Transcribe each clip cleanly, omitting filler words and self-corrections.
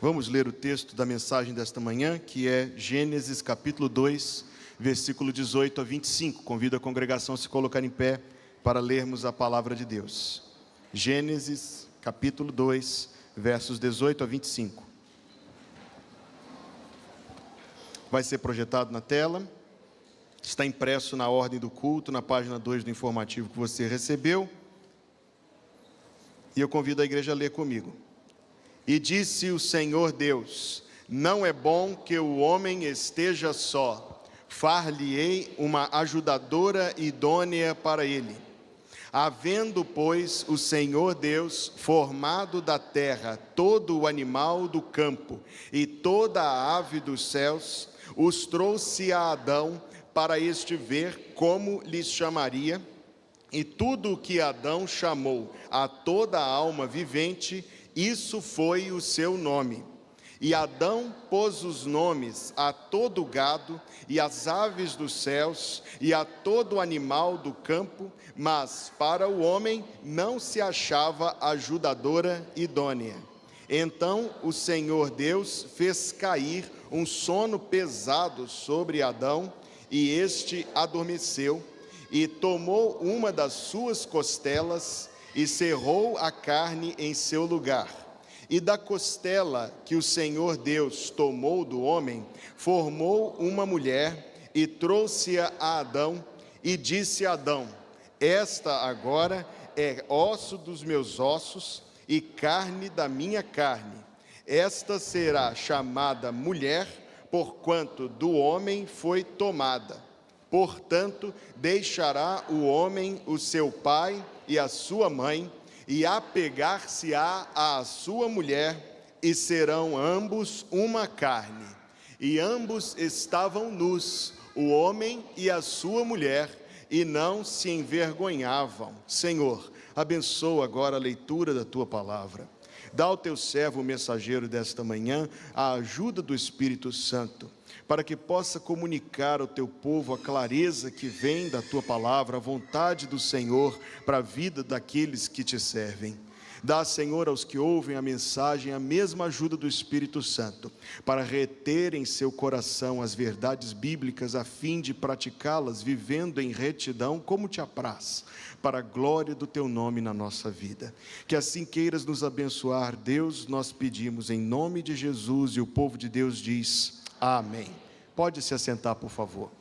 Vamos ler o texto da mensagem desta manhã, que é Gênesis capítulo 2, versículo 18 a 25. Convido a congregação a se colocar em pé para lermos a palavra de Deus. Gênesis capítulo 2, versos 18 a 25. Vai ser projetado na tela, está impresso na ordem do culto, na página 2 do informativo que você recebeu. E eu convido a igreja a ler comigo. E disse o Senhor Deus: não é bom que o homem esteja só, far-lhe-ei uma ajudadora idônea para ele. Havendo, pois, o Senhor Deus formado da terra todo o animal do campo e toda a ave dos céus, os trouxe a Adão para este ver como lhes chamaria. E tudo o que Adão chamou a toda a alma vivente, isso foi o seu nome. E Adão pôs os nomes a todo o gado e às aves dos céus e a todo animal do campo, mas para o homem não se achava ajudadora idônea. Então o Senhor Deus fez cair um sono pesado sobre Adão, e este adormeceu, e tomou uma das suas costelas e cerrou a carne em seu lugar. E da costela que o Senhor Deus tomou do homem, formou uma mulher e trouxe-a a Adão, e disse a Adão: esta agora é osso dos meus ossos e carne da minha carne. Esta será chamada mulher, porquanto do homem foi tomada. Portanto, deixará o homem o seu pai e a sua mãe, e apegar-se-á à sua mulher, e serão ambos uma carne. E ambos estavam nus, o homem e a sua mulher, e não se envergonhavam. Senhor, abençoa agora a leitura da tua palavra. Dá ao teu servo, o mensageiro desta manhã, a ajuda do Espírito Santo, para que possa comunicar ao teu povo a clareza que vem da tua palavra, a vontade do Senhor para a vida daqueles que te servem. Dá, Senhor, aos que ouvem a mensagem a mesma ajuda do Espírito Santo, para reter em seu coração as verdades bíblicas, a fim de praticá-las, vivendo em retidão como te apraz, para a glória do teu nome na nossa vida. Que assim queiras nos abençoar, Deus, nós pedimos em nome de Jesus, e o povo de Deus diz: amém. Pode se assentar, por favor.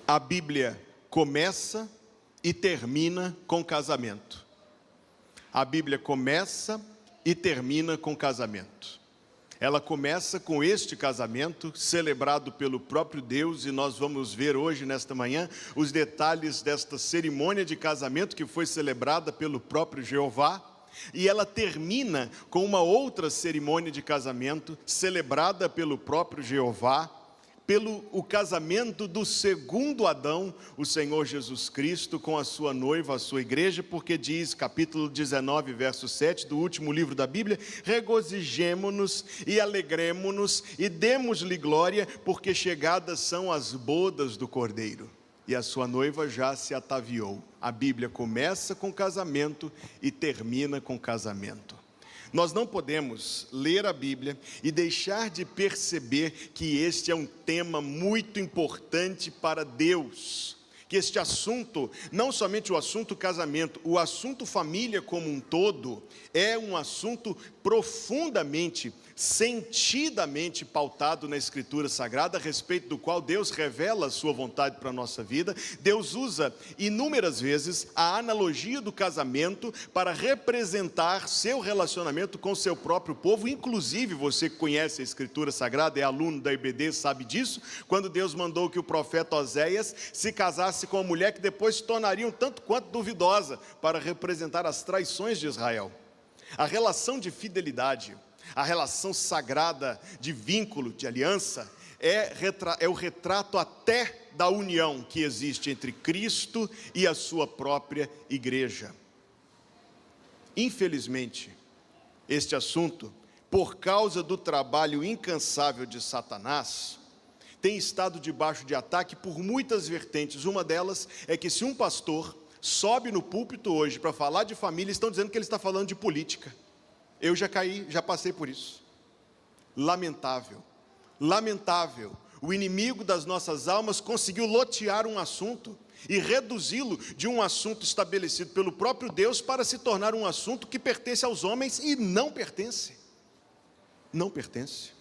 A Bíblia começa e termina com casamento. A Bíblia começa e termina com casamento. Ela começa com este casamento celebrado pelo próprio Deus, e nós vamos ver hoje, nesta manhã, os detalhes desta cerimônia de casamento que foi celebrada pelo próprio Jeová. E ela termina com uma outra cerimônia de casamento celebrada pelo próprio Jeová, pelo o casamento do segundo Adão, o Senhor Jesus Cristo, com a sua noiva, a sua igreja, porque diz, capítulo 19, verso 7, do último livro da Bíblia: regozijemo-nos e alegremo-nos e demos-lhe glória, porque chegadas são as bodas do Cordeiro, e a sua noiva já se ataviou. A Bíblia começa com casamento e termina com casamento. Nós não podemos ler a Bíblia e deixar de perceber que este é um tema muito importante para Deus. Que este assunto, não somente o assunto casamento, o assunto família como um todo, é um assunto profundamente, sentidamente pautado na Escritura Sagrada, a respeito do qual Deus revela a sua vontade para a nossa vida. Deus usa inúmeras vezes a analogia do casamento para representar seu relacionamento com seu próprio povo. Inclusive, você que conhece a Escritura Sagrada, é aluno da IBD, sabe disso, quando Deus mandou que o profeta Oséias se casasse com uma mulher que depois se tornaria um tanto quanto duvidosa, para representar as traições de Israel. A relação de fidelidade, a relação sagrada de vínculo, de aliança, é o retrato até da união que existe entre Cristo e a sua própria igreja. Infelizmente, este assunto por causa do trabalho incansável de Satanás, tem estado debaixo de ataque por muitas vertentes. Uma delas é que se um pastor sobe no púlpito hoje para falar de família, estão dizendo que ele está falando de política. Eu já caí, já passei por isso. Lamentável, lamentável. O inimigo das nossas almas conseguiu lotear um assunto e reduzi-lo de um assunto estabelecido pelo próprio Deus para se tornar um assunto que pertence aos homens e não pertence. Não pertence.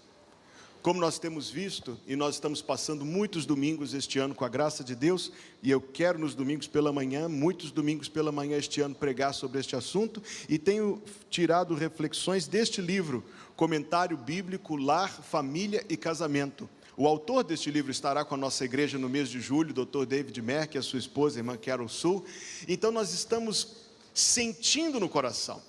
Como nós temos visto, e nós estamos passando muitos domingos este ano com a graça de Deus, e eu quero nos domingos pela manhã, muitos domingos pela manhã este ano pregar sobre este assunto, e tenho tirado reflexões deste livro, Comentário Bíblico, Lar, Família e Casamento. O autor deste livro estará com a nossa igreja no mês de julho, Dr. David Merck, e a sua esposa, a irmã Carol Sul. Então nós estamos sentindo no coração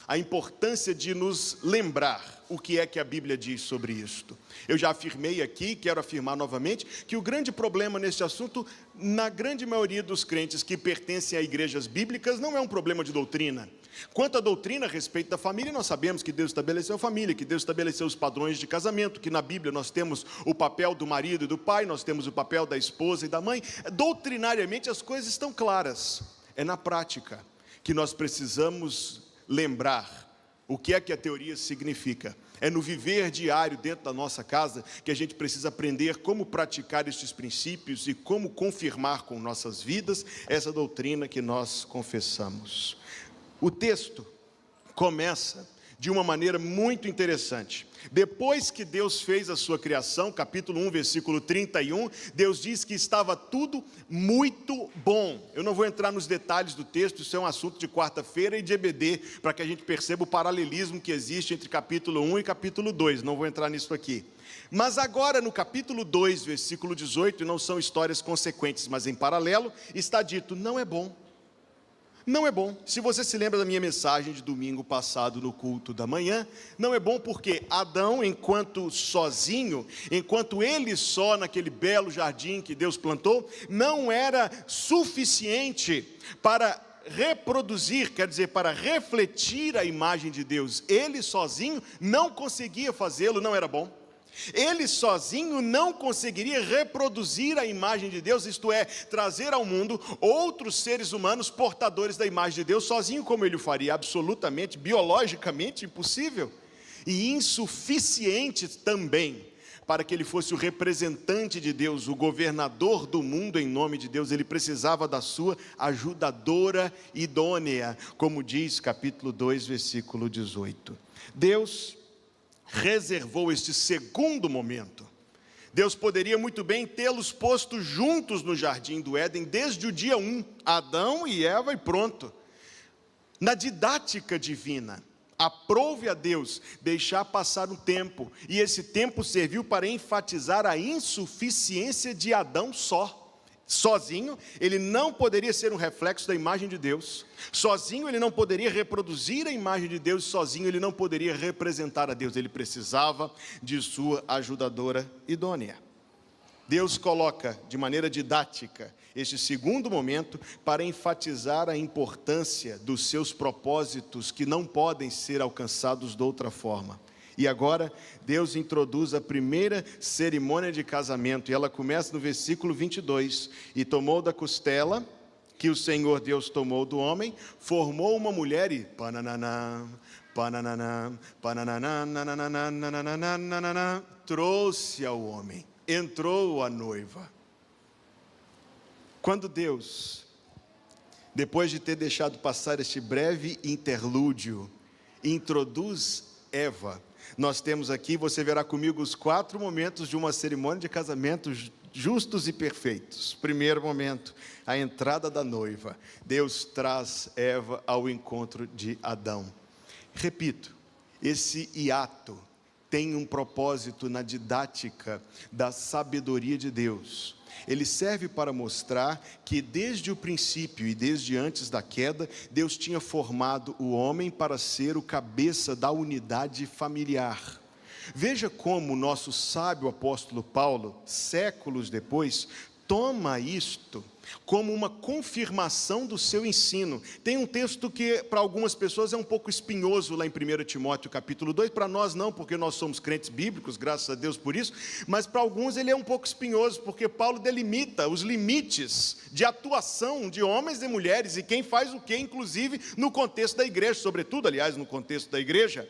a importância de nos lembrar o que é que a Bíblia diz sobre isto. Eu já afirmei aqui, quero afirmar novamente, que o grande problema neste assunto, na grande maioria dos crentes que pertencem a igrejas bíblicas, não é um problema de doutrina. Quanto à doutrina a respeito da família, nós sabemos que Deus estabeleceu a família, que Deus estabeleceu os padrões de casamento, que na Bíblia nós temos o papel do marido e do pai, nós temos o papel da esposa e da mãe. Doutrinariamente as coisas estão claras. É na prática que nós precisamos lembrar o que é que a teoria significa. É no viver diário dentro da nossa casa que a gente precisa aprender como praticar estes princípios e como confirmar com nossas vidas essa doutrina que nós confessamos. O texto começa de uma maneira muito interessante. Depois que Deus fez a sua criação, capítulo 1, versículo 31, Deus diz que estava tudo muito bom. Eu não vou entrar nos detalhes do texto, isso é um assunto de quarta-feira e de EBD, para que a gente perceba o paralelismo que existe entre capítulo 1 e capítulo 2, não vou entrar nisso aqui. Mas agora no capítulo 2, versículo 18, não são histórias consequentes, mas em paralelo, está dito, não é bom. Não é bom. Se você se lembra da minha mensagem de domingo passado no culto da manhã, não é bom porque Adão, enquanto sozinho, enquanto ele só naquele belo jardim que Deus plantou, não era suficiente para reproduzir, quer dizer, para refletir a imagem de Deus. Ele sozinho não conseguia fazê-lo, não era bom. Ele sozinho não conseguiria reproduzir a imagem de Deus, isto é, trazer ao mundo outros seres humanos portadores da imagem de Deus, sozinho como ele o faria, absolutamente, biologicamente impossível, e insuficiente também, para que ele fosse o representante de Deus, o governador do mundo em nome de Deus, ele precisava da sua ajudadora idônea, como diz capítulo 2, versículo 18. Deus reservou este segundo momento. Deus poderia muito bem tê-los posto juntos no jardim do Éden desde o dia 1, Adão e Eva e pronto. Na didática divina, aprove a Deus deixar passar um tempo, e esse tempo serviu para enfatizar a insuficiência de Adão só. Sozinho, ele não poderia ser um reflexo da imagem de Deus. Sozinho, ele não poderia reproduzir a imagem de Deus. Sozinho, ele não poderia representar a Deus. Ele precisava de sua ajudadora idônea. Deus coloca de maneira didática este segundo momento para enfatizar a importância dos seus propósitos que não podem ser alcançados de outra forma. E agora, Deus introduz a primeira cerimônia de casamento, e ela começa no versículo 22. E tomou da costela, que o Senhor Deus tomou do homem, formou uma mulher e... trouxe ao homem, entrou a noiva. Quando Deus, depois de ter deixado passar este breve interlúdio, introduz Eva, nós temos aqui, você verá comigo, os 4 momentos de uma cerimônia de casamento justos e perfeitos. Primeiro momento, a entrada da noiva. Deus traz Eva ao encontro de Adão. Repito, esse hiato tem um propósito na didática da sabedoria de Deus. Ele serve para mostrar que desde o princípio e desde antes da queda, Deus tinha formado o homem para ser o cabeça da unidade familiar. Veja como o nosso sábio apóstolo Paulo, séculos depois, toma isto como uma confirmação do seu ensino. Tem um texto que para algumas pessoas é um pouco espinhoso lá em 1 Timóteo capítulo 2, para nós não, porque nós somos crentes bíblicos, graças a Deus por isso, mas para alguns ele é um pouco espinhoso, porque Paulo delimita os limites de atuação de homens e mulheres, e quem faz o que, inclusive no contexto da igreja, sobretudo, aliás, no contexto da igreja.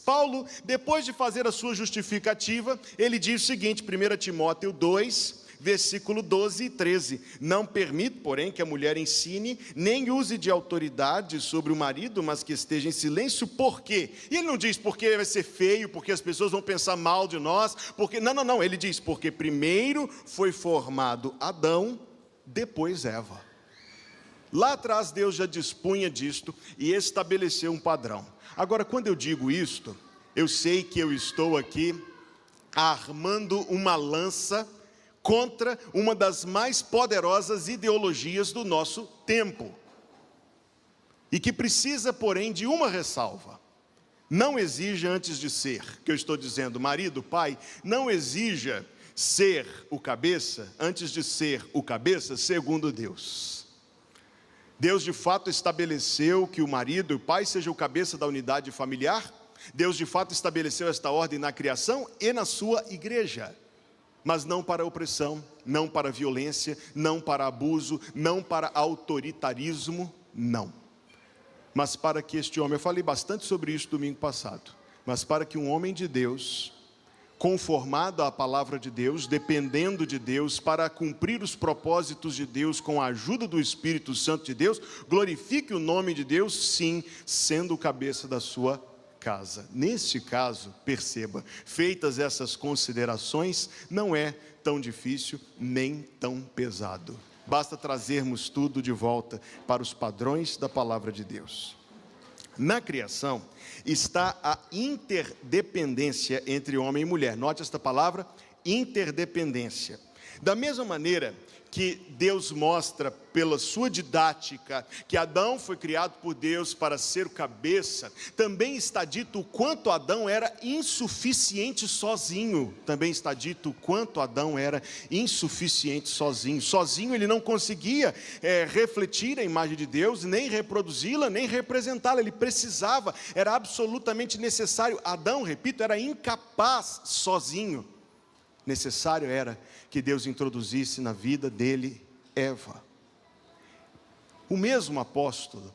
Paulo, depois de fazer a sua justificativa, ele diz o seguinte, 1 Timóteo 2, versículo 12 e 13, não permito, porém, que a mulher ensine, nem use de autoridade sobre o marido, mas que esteja em silêncio, por quê? E ele não diz porque vai ser feio, porque as pessoas vão pensar mal de nós, porque, não, ele diz, porque primeiro foi formado Adão, depois Eva. Lá atrás Deus já dispunha disto e estabeleceu um padrão. Agora, quando eu digo isto, eu sei que eu estou aqui armando uma lança contra uma das mais poderosas ideologias do nosso tempo, e que precisa, porém, de uma ressalva. Não exija antes de ser, que eu estou dizendo, marido, pai, não exija ser o cabeça antes de ser o cabeça segundo Deus. Deus de fato estabeleceu que o marido e o pai sejam o cabeça da unidade familiar. Deus de fato estabeleceu esta ordem na criação e na sua igreja. Mas não para opressão, não para violência, não para abuso, não para autoritarismo, não. Mas para que este homem, eu falei bastante sobre isso domingo passado, mas para que um homem de Deus, conformado à palavra de Deus, dependendo de Deus, para cumprir os propósitos de Deus com a ajuda do Espírito Santo de Deus, glorifique o nome de Deus, sim, sendo o cabeça da sua casa. Neste caso, perceba, feitas essas considerações, não é tão difícil nem tão pesado. Basta trazermos tudo de volta para os padrões da palavra de Deus. Na criação está a interdependência entre homem e mulher. Note esta palavra, interdependência. Da mesma maneira que Deus mostra pela sua didática que Adão foi criado por Deus para ser o cabeça, também está dito o quanto Adão era insuficiente sozinho. Também está dito o quanto Adão era insuficiente sozinho. Sozinho ele não conseguia refletir a imagem de Deus, nem reproduzi-la, nem representá-la. Ele precisava, era absolutamente necessário. Adão, repito, era incapaz sozinho. Necessário era que Deus introduzisse na vida dele Eva. O mesmo apóstolo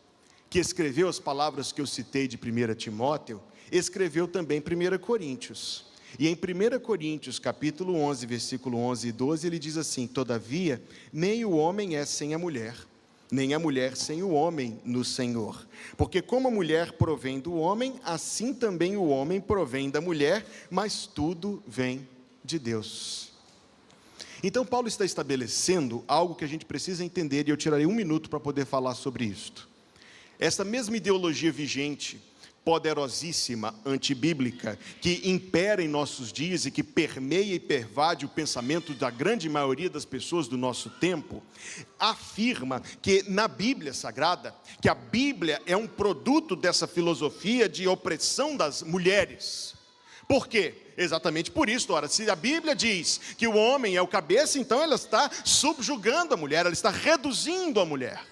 que escreveu as palavras que eu citei de 1 Timóteo, escreveu também 1 Coríntios. E em 1 Coríntios, capítulo 11, versículo 11 e 12, ele diz assim, todavia, nem o homem é sem a mulher, nem a mulher sem o homem no Senhor. Porque como a mulher provém do homem, assim também o homem provém da mulher, mas tudo vem de Deus. Então Paulo está estabelecendo algo que a gente precisa entender, e eu tirarei um minuto para poder falar sobre isto. Essa mesma ideologia vigente, poderosíssima, antibíblica, que impera em nossos dias e que permeia e pervade o pensamento da grande maioria das pessoas do nosso tempo, afirma que na Bíblia Sagrada, que a Bíblia é um produto dessa filosofia de opressão das mulheres. Por quê? Exatamente por isso. Ora, se a Bíblia diz que o homem é o cabeça, então ela está subjugando a mulher, ela está reduzindo a mulher.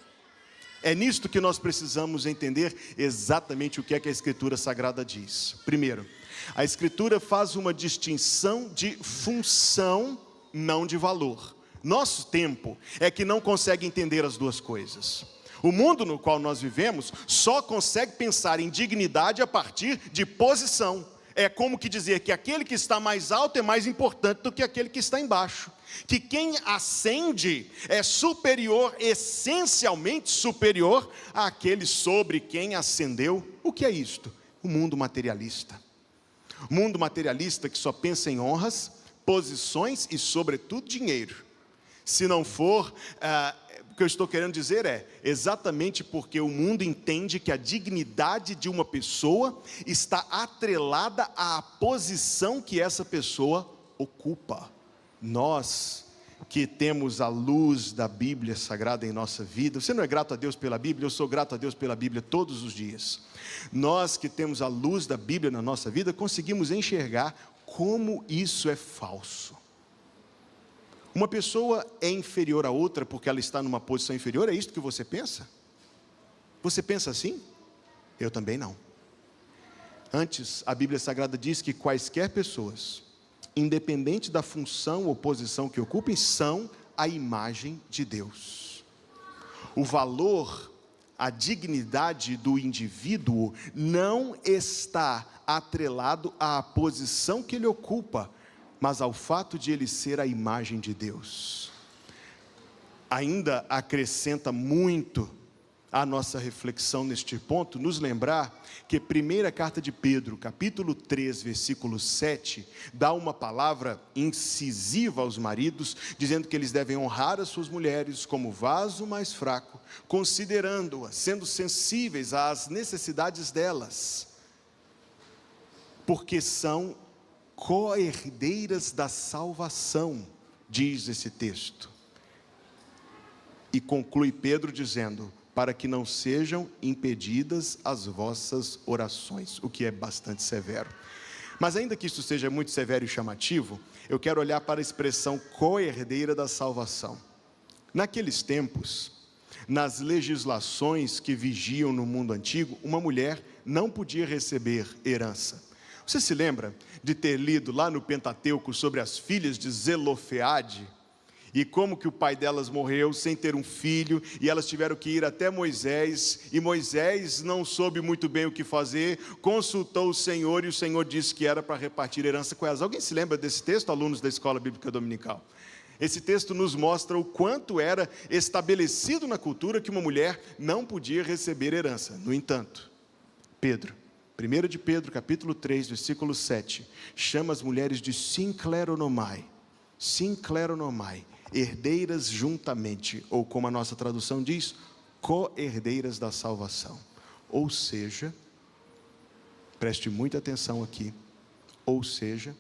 É nisto que nós precisamos entender exatamente o que é que a Escritura Sagrada diz. Primeiro, a Escritura faz uma distinção de função, não de valor. Nosso tempo é que não consegue entender as duas coisas. O mundo no qual nós vivemos só consegue pensar em dignidade a partir de posição. É como que dizer que aquele que está mais alto é mais importante do que aquele que está embaixo. Que quem ascende é superior, essencialmente superior àquele sobre quem ascendeu. O que é isto? O mundo materialista. O mundo materialista que só pensa em honras, posições e sobretudo dinheiro. Se não for... O que eu estou querendo dizer é, exatamente porque o mundo entende que a dignidade de uma pessoa está atrelada à posição que essa pessoa ocupa. Nós que temos a luz da Bíblia Sagrada em nossa vida, você não é grato a Deus pela Bíblia? Eu sou grato a Deus pela Bíblia todos os dias. Nós que temos a luz da Bíblia na nossa vida, conseguimos enxergar como isso é falso. Uma pessoa é inferior a outra porque ela está numa posição inferior? É isso que você pensa? Você pensa assim? Eu também não. Antes, a Bíblia Sagrada diz que quaisquer pessoas, independente da função ou posição que ocupem, são a imagem de Deus. O valor, a dignidade do indivíduo não está atrelado à posição que ele ocupa, mas ao fato de ele ser a imagem de Deus. Ainda acrescenta muito a nossa reflexão neste ponto, nos lembrar que primeira carta de Pedro, capítulo 3, versículo 7, dá uma palavra incisiva aos maridos, dizendo que eles devem honrar as suas mulheres como vaso mais fraco, considerando-as, sendo sensíveis às necessidades delas, porque são co-herdeiras da salvação, diz esse texto. E conclui Pedro dizendo: para que não sejam impedidas as vossas orações, o que é bastante severo. Mas ainda que isso seja muito severo e chamativo, eu quero olhar para a expressão co-herdeira da salvação. Naqueles tempos, nas legislações que vigiam no mundo antigo, uma mulher não podia receber herança. Você se lembra de ter lido lá no Pentateuco sobre as filhas de Zelofeade? E como que o pai delas morreu sem ter um filho, e elas tiveram que ir até Moisés, e Moisés não soube muito bem o que fazer, consultou o Senhor, e o Senhor disse que era para repartir herança com elas. Alguém se lembra desse texto, alunos da Escola Bíblica Dominical? Esse texto nos mostra o quanto era estabelecido na cultura que uma mulher não podia receber herança. No entanto, Pedro, 1 de Pedro, capítulo 3, versículo 7, chama as mulheres de sincleronomai, herdeiras juntamente, ou como a nossa tradução diz, co-herdeiras da salvação. Ou seja, preste muita atenção aqui, ou seja,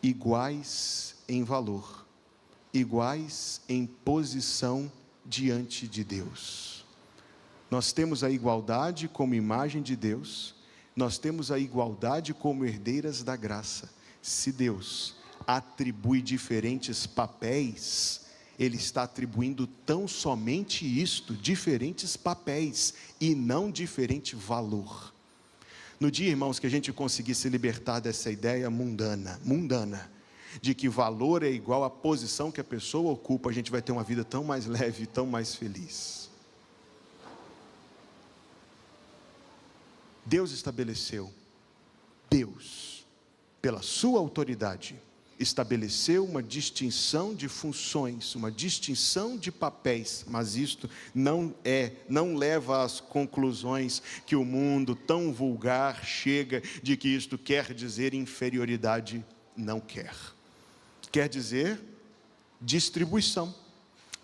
iguais em valor, iguais em posição diante de Deus. Nós temos a igualdade como imagem de Deus, nós temos a igualdade como herdeiras da graça. Se Deus atribui diferentes papéis, Ele está atribuindo tão somente isto, diferentes papéis, e não diferente valor. No dia, irmãos, que a gente conseguir se libertar dessa ideia mundana, de que valor é igual à posição que a pessoa ocupa, a gente vai ter uma vida tão mais leve, tão mais feliz. Deus estabeleceu, pela sua autoridade, estabeleceu uma distinção de funções, uma distinção de papéis, mas isto não leva às conclusões que o mundo tão vulgar chega, de que isto quer dizer inferioridade. Não quer. Quer dizer distribuição,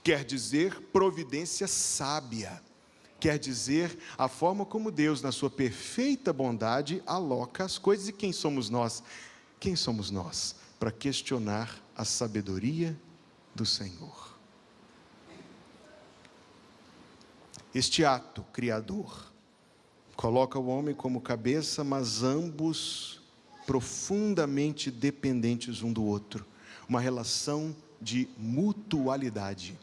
quer dizer providência sábia, quer dizer a forma como Deus, na sua perfeita bondade, aloca as coisas. E quem somos nós? Quem somos nós para questionar a sabedoria do Senhor? Este ato criador coloca o homem como cabeça, mas ambos profundamente dependentes um do outro, uma relação de mutualidade.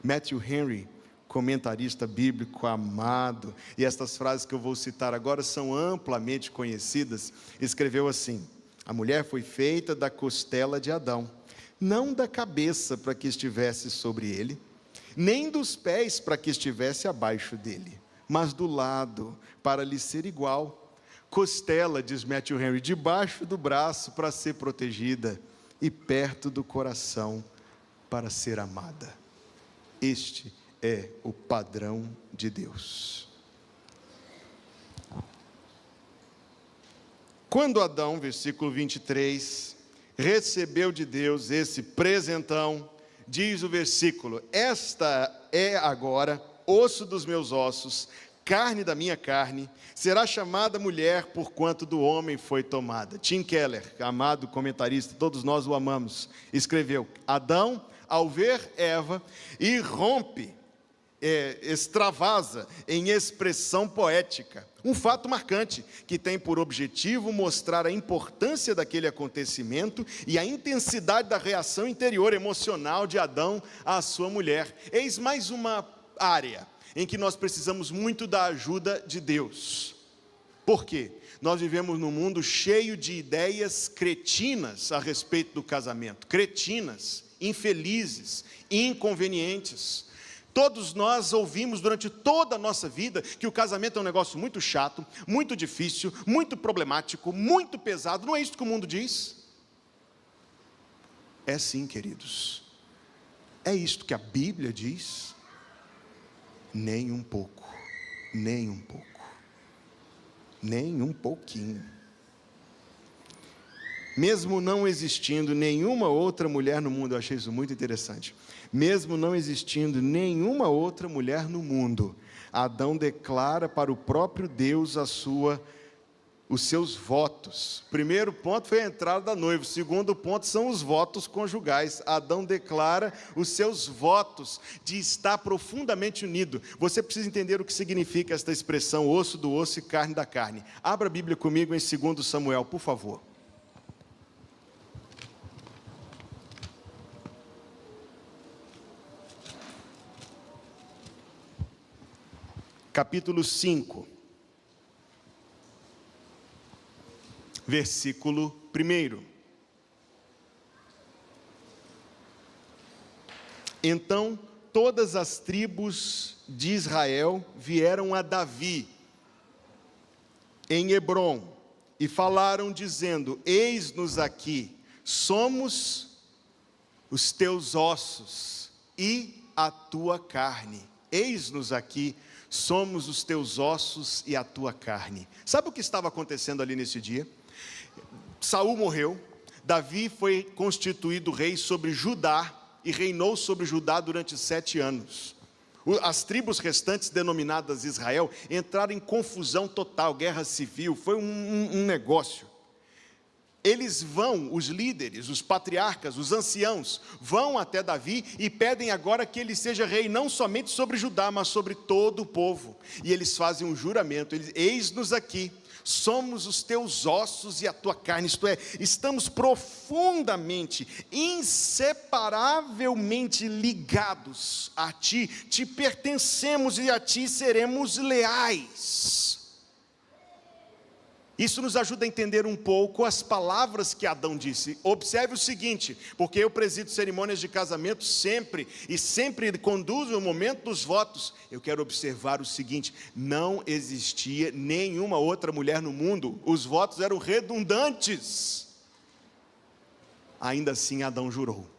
Matthew Henry, comentarista bíblico amado, e estas frases que eu vou citar agora são amplamente conhecidas, escreveu assim: a mulher foi feita da costela de Adão, não da cabeça para que estivesse sobre ele, nem dos pés para que estivesse abaixo dele, mas do lado, para lhe ser igual. Costela, diz Matthew Henry, debaixo do braço para ser protegida, e perto do coração para ser amada. Este é o padrão de Deus. Quando Adão, versículo 23, recebeu de Deus esse presentão, diz o versículo: esta é agora osso dos meus ossos, carne da minha carne, será chamada mulher, porquanto do homem foi tomada. Tim Keller, amado comentarista, todos nós o amamos, escreveu: Adão, ao ver Eva, irrompe extravasa em expressão poética. Um fato marcante, que tem por objetivo mostrar a importância daquele acontecimento e a intensidade da reação interior emocional de Adão à sua mulher. Eis mais uma área em que nós precisamos muito da ajuda de Deus. Por quê? Nós vivemos num mundo cheio de ideias cretinas a respeito do casamento. Cretinas, infelizes, inconvenientes. Todos nós ouvimos durante toda a nossa vida que o casamento é um negócio muito chato, muito difícil, muito problemático, muito pesado. Não é isso que o mundo diz? É sim, queridos. É isto que a Bíblia diz? Nem um pouco, nem um pouco, nem um pouquinho. Mesmo não existindo nenhuma outra mulher no mundo, eu achei isso muito interessante. Mesmo não existindo nenhuma outra mulher no mundo, Adão declara para o próprio Deus os seus votos. Primeiro ponto foi a entrada da noiva. Segundo ponto são os votos conjugais. Adão declara os seus votos de estar profundamente unido. Você precisa entender o que significa esta expressão, osso do osso e carne da carne. Abra a Bíblia comigo em 2 Samuel, por favor. Capítulo 5, versículo 1. Então todas as tribos de Israel vieram a Davi em Hebrom e falaram dizendo: eis-nos aqui, somos os teus ossos e a tua carne. Eis-nos aqui, somos os teus ossos e a tua carne. Sabe o que estava acontecendo ali nesse dia? Saul morreu, Davi foi constituído rei sobre Judá e reinou sobre Judá durante 7 anos. As tribos restantes, denominadas Israel, entraram em confusão total, guerra civil, foi um negócio. Eles vão, os líderes, os patriarcas, os anciãos, vão até Davi e pedem agora que ele seja rei, não somente sobre Judá, mas sobre todo o povo. E eles fazem um juramento, eis-nos aqui, somos os teus ossos e a tua carne, isto é, estamos profundamente, inseparavelmente ligados a ti, te pertencemos e a ti seremos leais. Isso nos ajuda a entender um pouco as palavras que Adão disse. Observe o seguinte, porque eu presido cerimônias de casamento sempre, e sempre conduzo o momento dos votos. Eu quero observar o seguinte: não existia nenhuma outra mulher no mundo, os votos eram redundantes. Ainda assim Adão jurou,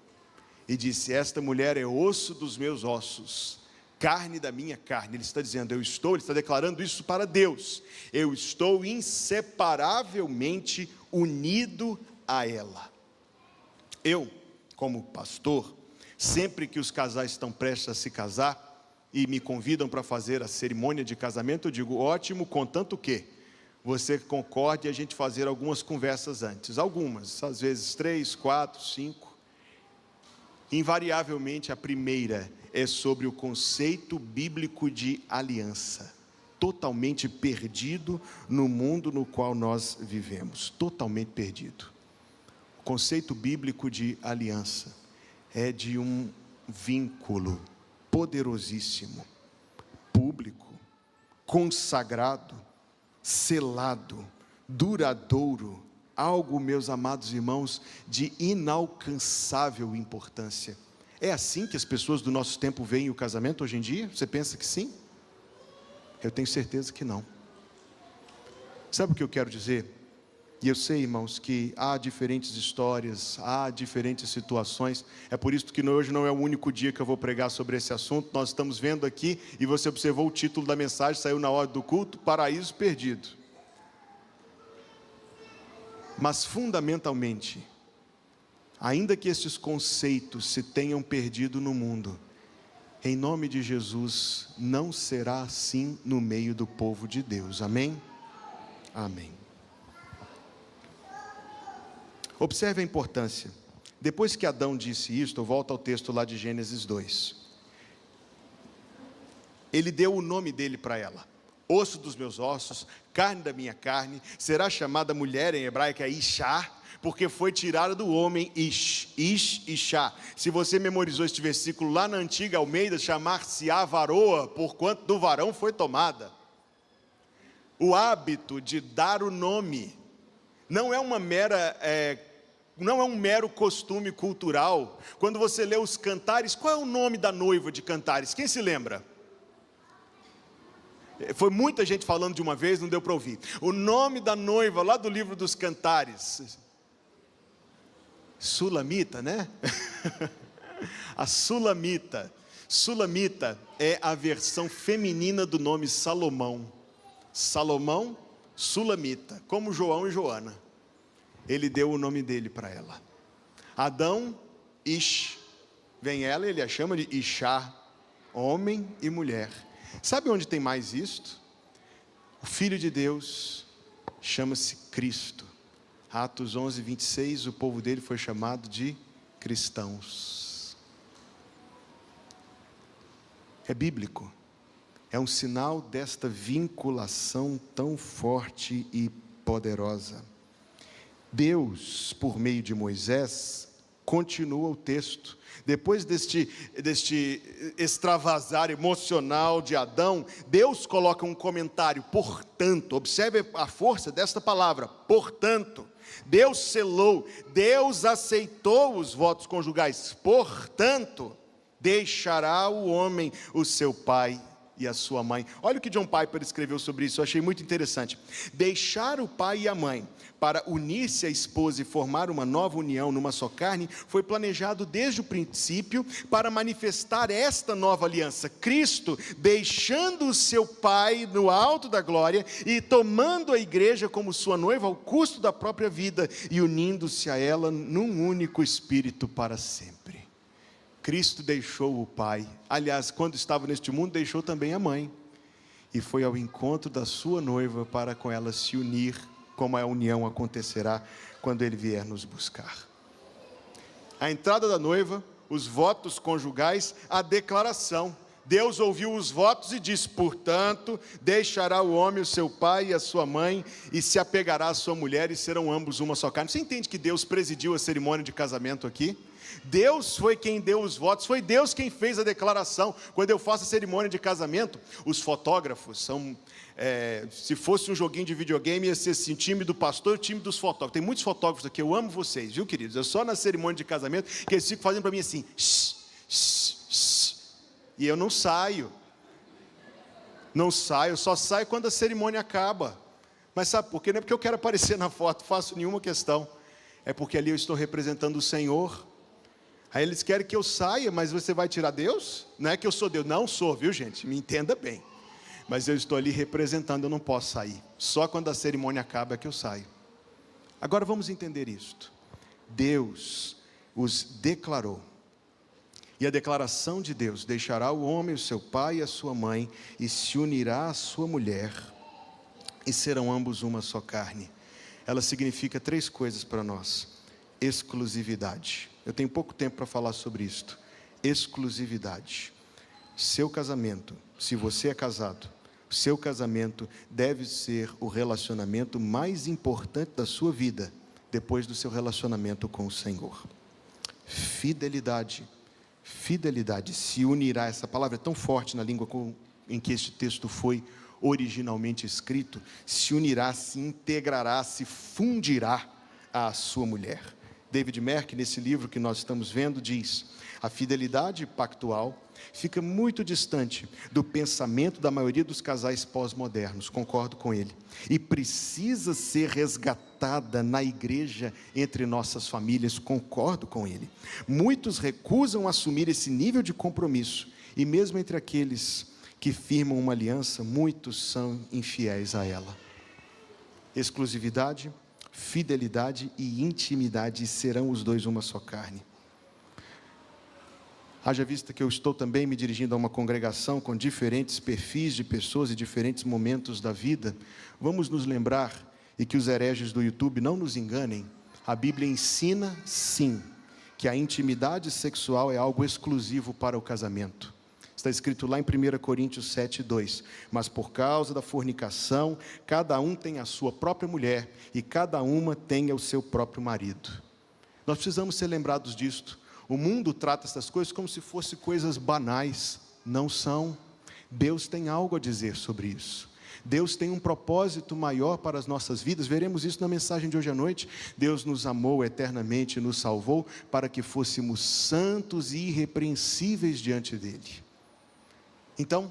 e disse: esta mulher é osso dos meus ossos, carne da minha carne. Ele está dizendo, ele está declarando isso para Deus, eu estou inseparavelmente unido a ela. Eu, como pastor, sempre que os casais estão prestes a se casar, e me convidam para fazer a cerimônia de casamento, eu digo, ótimo, contanto que você concorde a gente fazer algumas conversas antes, algumas, às vezes 3, 4, 5, invariavelmente a primeira é sobre o conceito bíblico de aliança, totalmente perdido no mundo no qual nós vivemos, totalmente perdido. O conceito bíblico de aliança é de um vínculo poderosíssimo, público, consagrado, selado, duradouro, algo, meus amados irmãos, de inalcançável importância. É assim que as pessoas do nosso tempo veem o casamento hoje em dia? Você pensa que sim? Eu tenho certeza que não. Sabe o que eu quero dizer? E eu sei, irmãos, que há diferentes histórias, há diferentes situações. É por isso que hoje não é o único dia que eu vou pregar sobre esse assunto. Nós estamos vendo aqui, e você observou o título da mensagem, saiu na hora do culto, Paraíso Perdido. Mas fundamentalmente, ainda que estes conceitos se tenham perdido no mundo, em nome de Jesus, não será assim no meio do povo de Deus, amém? Amém. Observe a importância. Depois que Adão disse isto, eu volto ao texto lá de Gênesis 2. Ele deu o nome dele para ela. Osso dos meus ossos, carne da minha carne, será chamada mulher, em hebraico é Ishá, porque foi tirada do homem Ishá. Se você memorizou este versículo lá na antiga Almeida, chamar-se-á varoa, porquanto do varão foi tomada. O hábito de dar o nome não é um mero costume cultural. Quando você lê os Cantares, qual é o nome da noiva de Cantares? Quem se lembra? Foi muita gente falando de uma vez, não deu para ouvir. O nome da noiva lá do livro dos Cantares, Sulamita, né? A Sulamita. Sulamita é a versão feminina do nome Salomão. Salomão, Sulamita, como João e Joana. Ele deu o nome dele para ela. Adão, Ish. Vem ela e ele a chama de Ishá, homem e mulher. Sabe onde tem mais isto? O Filho de Deus chama-se Cristo. Atos 11, 26, o povo dele foi chamado de cristãos. É bíblico. É um sinal desta vinculação tão forte e poderosa. Deus, por meio de Moisés, continua o texto. Depois deste extravasar emocional de Adão, Deus coloca um comentário, portanto, observe a força desta palavra, portanto, Deus selou, Deus aceitou os votos conjugais, portanto, deixará o homem o seu pai e a sua mãe. Olha o que John Piper escreveu sobre isso, eu achei muito interessante. Deixar o pai e a mãe para unir-se à esposa e formar uma nova união numa só carne, foi planejado desde o princípio para manifestar esta nova aliança. Cristo deixando o seu pai no alto da glória e tomando a igreja como sua noiva ao custo da própria vida e unindo-se a ela num único espírito para sempre. Cristo deixou o pai, aliás, quando estava neste mundo, deixou também a mãe, e foi ao encontro da sua noiva para com ela se unir, como a união acontecerá quando ele vier nos buscar. A entrada da noiva, os votos conjugais, a declaração. Deus ouviu os votos e disse, portanto, deixará o homem o seu pai e a sua mãe, e se apegará à sua mulher, e serão ambos uma só carne. Você entende que Deus presidiu a cerimônia de casamento aqui? Deus foi quem deu os votos, foi Deus quem fez a declaração. Quando eu faço a cerimônia de casamento, os fotógrafos são, se fosse um joguinho de videogame, ia ser assim, time do pastor e time dos fotógrafos. Tem muitos fotógrafos aqui, eu amo vocês, viu, queridos? É só na cerimônia de casamento que eles ficam fazendo para mim assim, shh, shh, shh, e eu não saio, só saio quando a cerimônia acaba. Mas sabe por quê? Não é porque eu quero aparecer na foto, faço nenhuma questão, é porque ali eu estou representando o Senhor. Aí eles querem que eu saia, mas você vai tirar Deus? Não é que eu sou Deus, não sou, viu gente? Me entenda bem. Mas eu estou ali representando, eu não posso sair. Só quando a cerimônia acaba é que eu saio. Agora vamos entender isto. Deus os declarou. E a declaração de Deus, deixará o homem, o seu pai e a sua mãe, e se unirá à sua mulher, e serão ambos uma só carne. Ela significa 3 coisas para nós. Exclusividade. Eu tenho pouco tempo para falar sobre isto. Exclusividade. Seu casamento, se você é casado, seu casamento deve ser o relacionamento mais importante da sua vida, depois do seu relacionamento com o Senhor. Fidelidade. Fidelidade se unirá. Essa palavra é tão forte na língua em que este texto foi originalmente escrito. Se unirá, se integrará, se fundirá à sua mulher. David Merck, nesse livro que nós estamos vendo, diz: a fidelidade pactual fica muito distante do pensamento da maioria dos casais pós-modernos, concordo com ele, e precisa ser resgatada na igreja entre nossas famílias, concordo com ele. Muitos recusam assumir esse nível de compromisso, e mesmo entre aqueles que firmam uma aliança, muitos são infiéis a ela. Exclusividade, fidelidade e intimidade, serão os dois uma só carne. Haja vista que eu estou também me dirigindo a uma congregação com diferentes perfis de pessoas e diferentes momentos da vida, vamos nos lembrar, e que os hereges do YouTube não nos enganem, a Bíblia ensina sim, que a intimidade sexual é algo exclusivo para o casamento. Está Está escrito lá em 1 Coríntios 7:2. Mas por causa da fornicação, cada um tem a sua própria mulher, e cada uma tem o seu próprio marido. Nós precisamos ser lembrados disto. O mundo trata essas coisas como se fossem coisas banais. Não são. Deus tem algo a dizer sobre isso. Deus tem um propósito maior para as nossas vidas. Veremos isso na mensagem de hoje à noite. Deus nos amou eternamente, nos salvou para que fôssemos santos e irrepreensíveis diante dele. Então,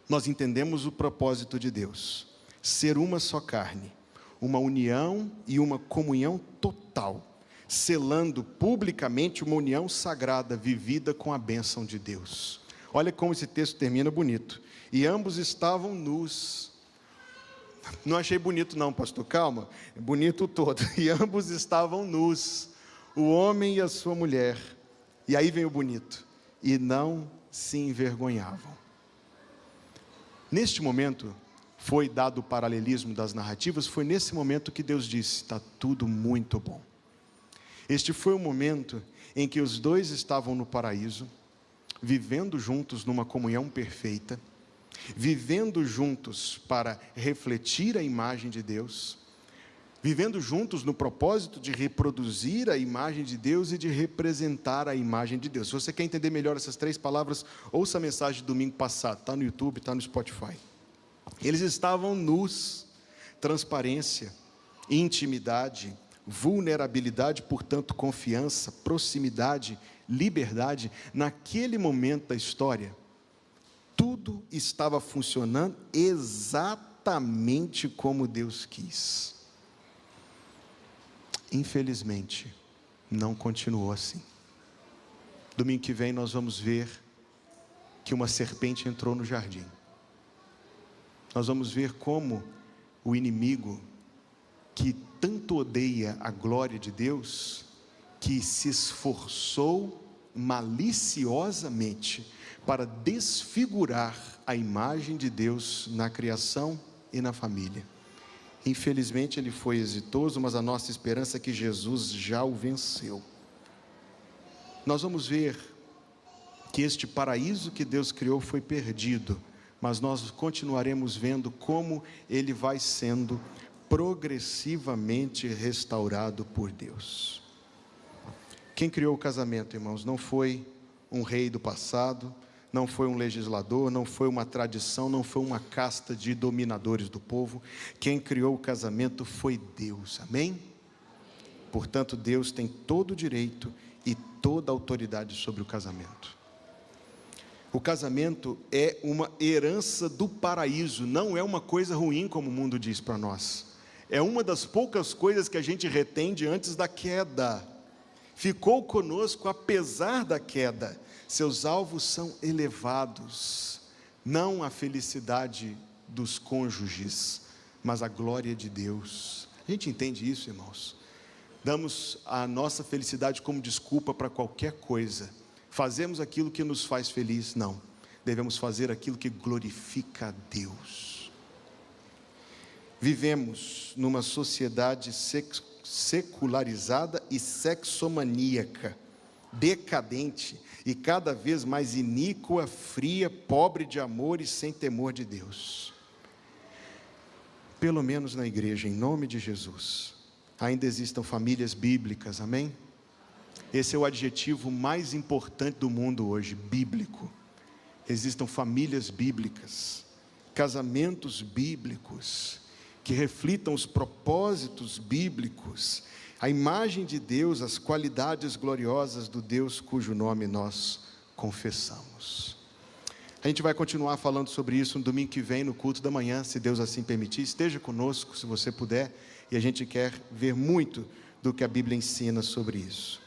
nós entendemos o propósito de Deus: ser uma só carne, uma união e uma comunhão total, selando publicamente uma união sagrada vivida com a bênção de Deus. Olha como esse texto termina bonito. E ambos estavam nus. Não achei bonito não, pastor, calma, é bonito todo. E ambos estavam nus, o homem e a sua mulher. E aí vem o bonito: e não se envergonhavam. Neste momento, foi dado o paralelismo das narrativas, foi nesse momento que Deus disse: está tudo muito bom. Este foi o momento em que os dois estavam no paraíso, vivendo juntos numa comunhão perfeita, vivendo juntos para refletir a imagem de Deus, vivendo juntos no propósito de reproduzir a imagem de Deus e de representar a imagem de Deus. Se você quer entender melhor essas 3 palavras, ouça a mensagem de domingo passado, está no YouTube, está no Spotify. Eles estavam nus, transparência, intimidade, vulnerabilidade, portanto confiança, proximidade, liberdade. Naquele momento da história, tudo estava funcionando exatamente como Deus quis. Infelizmente, não continuou assim. Domingo que vem nós vamos ver que uma serpente entrou no jardim. Nós vamos ver como o inimigo, que tanto odeia a glória de Deus, que se esforçou maliciosamente para desfigurar a imagem de Deus na criação e na família. Infelizmente ele foi exitoso, mas a nossa esperança é que Jesus já o venceu. Nós vamos ver que este paraíso que Deus criou foi perdido, mas nós continuaremos vendo como ele vai sendo progressivamente restaurado por Deus. Quem criou o casamento, irmãos, não foi um rei do passado, não foi um legislador, não foi uma tradição, não foi uma casta de dominadores do povo. Quem criou o casamento foi Deus, amém? Portanto, Deus tem todo o direito e toda a autoridade sobre o casamento. O casamento é uma herança do paraíso, não é uma coisa ruim como o mundo diz para nós. É uma das poucas coisas que a gente retém de antes da queda. Ficou conosco apesar da queda. Seus alvos são elevados, não a felicidade dos cônjuges, mas a glória de Deus. A gente entende isso, irmãos? Damos a nossa felicidade como desculpa para qualquer coisa. Fazemos aquilo que nos faz feliz? Não. Devemos fazer aquilo que glorifica a Deus. Vivemos numa sociedade secularizada e sexomaníaca, decadente e cada vez mais iníqua, fria, pobre de amor e sem temor de Deus. Pelo menos na igreja, em nome de Jesus, ainda existam famílias bíblicas, amém? Esse é o adjetivo mais importante do mundo hoje, bíblico. Existam famílias bíblicas, casamentos bíblicos, que reflitam os propósitos bíblicos, a imagem de Deus, as qualidades gloriosas do Deus cujo nome nós confessamos. A gente vai continuar falando sobre isso no domingo que vem, no culto da manhã, se Deus assim permitir. Esteja conosco, se você puder, e a gente quer ver muito do que a Bíblia ensina sobre isso.